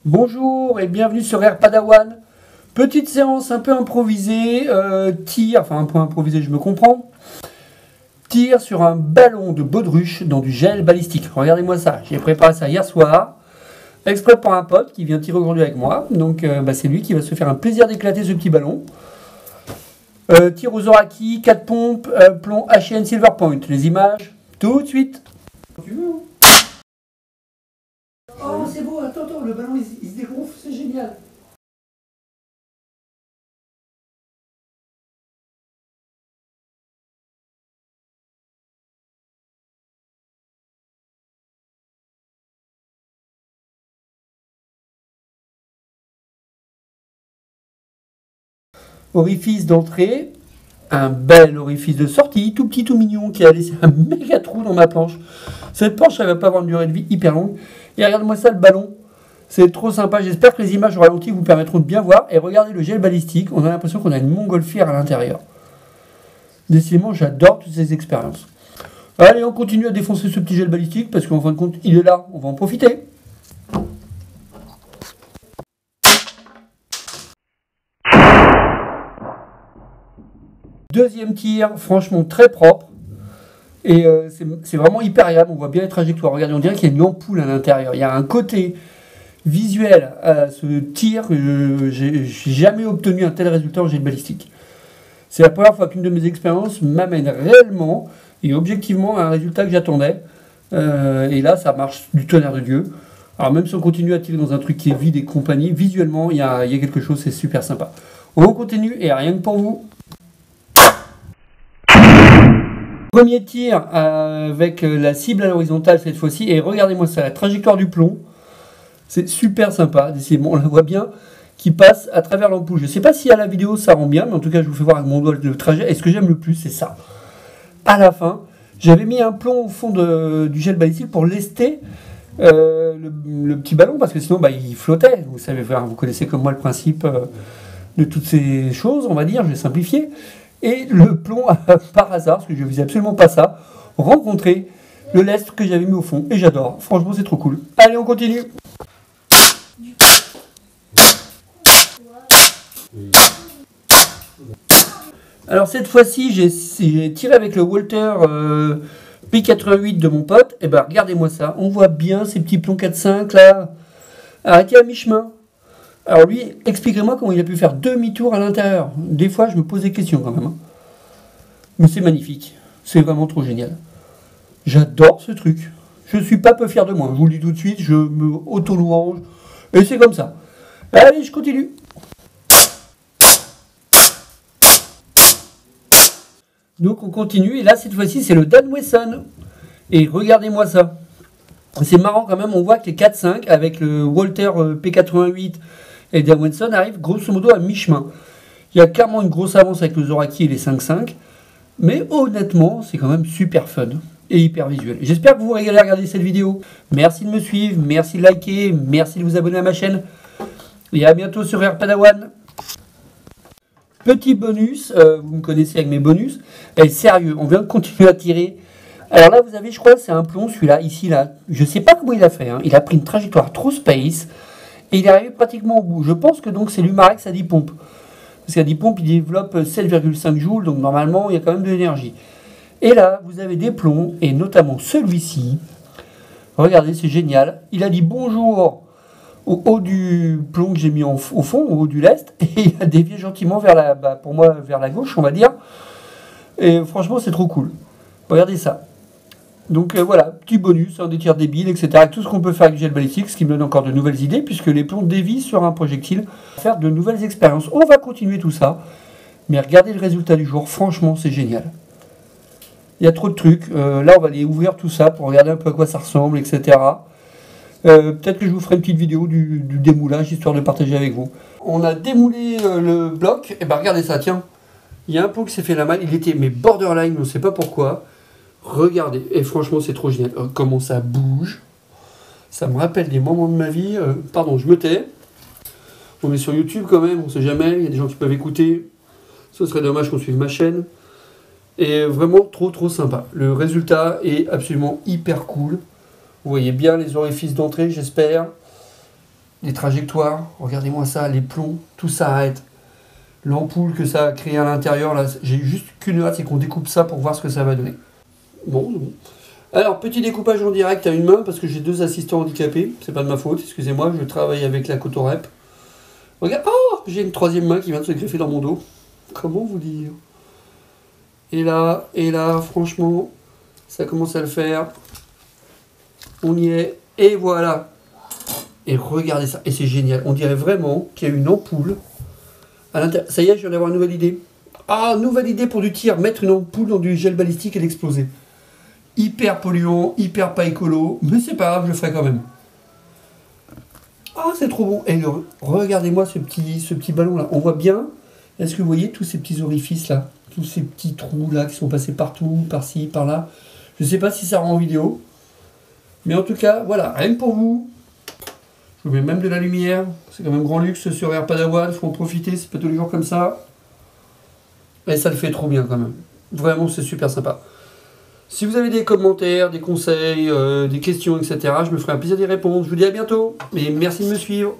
Bonjour et bienvenue sur Air Padawan. Petite séance un peu improvisée, tir, enfin un peu improvisé je me comprends, tir sur un ballon de baudruche dans du gel balistique. Regardez-moi ça, j'ai préparé ça hier soir, exprès pour un pote qui vient tirer aujourd'hui avec moi, donc c'est lui qui va se faire un plaisir d'éclater ce petit ballon. Tir aux Zoraki, 4 pompes, plomb HN Silver Point. Les images, tout de suite. Tu veux, hein? Oh, c'est beau, attends, le ballon il se dégonfle, c'est génial. Orifice d'entrée, un bel orifice de sortie, tout petit, tout mignon, qui a laissé un méga trou dans ma planche. Cette planche, elle va pas avoir une durée de vie hyper longue. Et regarde-moi ça, le ballon. C'est trop sympa. J'espère que les images au ralenti vous permettront de bien voir. Et regardez le gel balistique. On a l'impression qu'on a une montgolfière à l'intérieur. Décidément, j'adore toutes ces expériences. Allez, on continue à défoncer ce petit gel balistique parce qu'en fin de compte, il est là. On va en profiter. Deuxième tir, franchement très propre. Et c'est vraiment hyper agréable. On voit bien les trajectoires. Regardez, on dirait qu'il y a une ampoule à l'intérieur. Il y a un côté visuel à ce tir que j'ai jamais obtenu un tel résultat en jet balistique. C'est la première fois qu'une de mes expériences m'amène réellement et objectivement à un résultat que j'attendais. Et là, ça marche du tonnerre de Dieu. Alors même si on continue à tirer dans un truc qui est vide et compagnie, visuellement, il y a quelque chose, c'est super sympa. On continue et rien que pour vous. Premier tir avec la cible à l'horizontale cette fois-ci. Et regardez-moi ça, la trajectoire du plomb. C'est super sympa. Décidément, on la voit bien qui passe à travers l'ampoule. Je ne sais pas si à la vidéo ça rend bien, mais en tout cas, je vous fais voir avec mon doigt le trajet. Et ce que j'aime le plus, c'est ça. À la fin, j'avais mis un plomb au fond du gel balistique pour lester le petit ballon, parce que sinon, il flottait. Vous savez, vous connaissez comme moi le principe de toutes ces choses, on va dire. Je vais simplifier. Et le plomb, par hasard, parce que je ne visais absolument pas ça, rencontrer le lest que j'avais mis au fond. Et j'adore. Franchement, c'est trop cool. Allez, on continue. Alors cette fois-ci, j'ai tiré avec le Walter P88 de mon pote. Et regardez-moi ça. On voit bien ces petits plombs 4-5 là, arrêtés à mi-chemin. Alors lui, expliquez-moi comment il a pu faire demi-tour à l'intérieur. Des fois, je me pose des questions quand même. Hein. Mais c'est magnifique. C'est vraiment trop génial. J'adore ce truc. Je suis pas peu fier de moi. Je vous le dis tout de suite, je me auto-louange. Et c'est comme ça. Allez, je continue. Donc on continue. Et là, cette fois-ci, c'est le Dan Wesson. Et regardez-moi ça. C'est marrant quand même. On voit que les 4-5 avec le Walter P88 et Dan Wesson arrivent grosso modo à mi-chemin. Il y a clairement une grosse avance avec le Zoraki et les 5-5. Mais honnêtement, c'est quand même super fun et hyper visuel. J'espère que vous vous régalez à regarder cette vidéo. Merci de me suivre, merci de liker, merci de vous abonner à ma chaîne. Et à bientôt sur Air Padawan. Petit bonus, vous me connaissez avec mes bonus. Et sérieux, on vient de continuer à tirer. Alors là, vous avez, je crois, c'est un plomb, celui-là, ici, là. Je ne sais pas comment il a fait. Hein. Il a pris une trajectoire trop space. Et il est arrivé pratiquement au bout. Je pense que donc c'est l'Humarex à 10 pompes. Parce qu'à 10 pompes, il développe 7,5 joules, donc normalement, il y a quand même de l'énergie. Et là, vous avez des plombs, et notamment celui-ci. Regardez, c'est génial. Il a dit bonjour au haut du plomb que j'ai mis au fond, au haut du lest, et il a dévié gentiment vers pour moi, vers la gauche, on va dire. Et franchement, c'est trop cool. Regardez ça. Donc voilà, petit bonus, des tirs débiles, etc. Tout ce qu'on peut faire avec le gel balistique, ce qui me donne encore de nouvelles idées, puisque les plombs dévient sur un projectile. Faire de nouvelles expériences. On va continuer tout ça. Mais regardez le résultat du jour, franchement, c'est génial. Il y a trop de trucs. Là, on va aller ouvrir tout ça pour regarder un peu à quoi ça ressemble, etc. Peut-être que je vous ferai une petite vidéo du démoulage, histoire de partager avec vous. On a démoulé le bloc. Et regardez ça, tiens. Il y a un plomb qui s'est fait la malle. Il était mais borderline, on ne sait pas pourquoi. Regardez, et franchement c'est trop génial, comment ça bouge, ça me rappelle des moments de ma vie, pardon je me tais, on est sur YouTube quand même, on sait jamais, il y a des gens qui peuvent écouter, ce serait dommage qu'on suive ma chaîne, et vraiment trop sympa, le résultat est absolument hyper cool, vous voyez bien les orifices d'entrée j'espère, les trajectoires, regardez-moi ça, les plombs, tout s'arrête. L'ampoule que ça a créé à l'intérieur, là, j'ai juste qu'une hâte, c'est qu'on découpe ça pour voir ce que ça va donner. Bon, c'est bon. Alors, petit découpage en direct à une main, parce que j'ai 2 assistants handicapés, c'est pas de ma faute, excusez-moi, je travaille avec la Cotorep. Regarde, oh, j'ai une 3e main qui vient de se greffer dans mon dos. Comment vous dire? Et là, franchement, ça commence à le faire. On y est, et voilà. Et regardez ça, et c'est génial. On dirait vraiment qu'il y a une ampoule à l'intérieur. Ça y est, je viens d'avoir une nouvelle idée. Ah, nouvelle idée pour du tir, mettre une ampoule dans du gel balistique et l'exploser. Hyper polluant, hyper pas écolo, mais c'est pas grave, je le ferai quand même. Ah, c'est trop bon. Et regardez-moi ce petit ballon là. On voit bien, est-ce que vous voyez tous ces petits orifices là? Tous ces petits trous là qui sont passés partout, par-ci, par-là. Je sais pas si ça rend en vidéo. Mais en tout cas, voilà, rien que pour vous. Je vous mets même de la lumière. C'est quand même grand luxe sur Air Padawan, il faut en profiter, c'est pas tous les jours comme ça. Et ça le fait trop bien quand même. Vraiment, c'est super sympa. Si vous avez des commentaires, des conseils, des questions, etc., je me ferai un plaisir d'y répondre. Je vous dis à bientôt et merci de me suivre.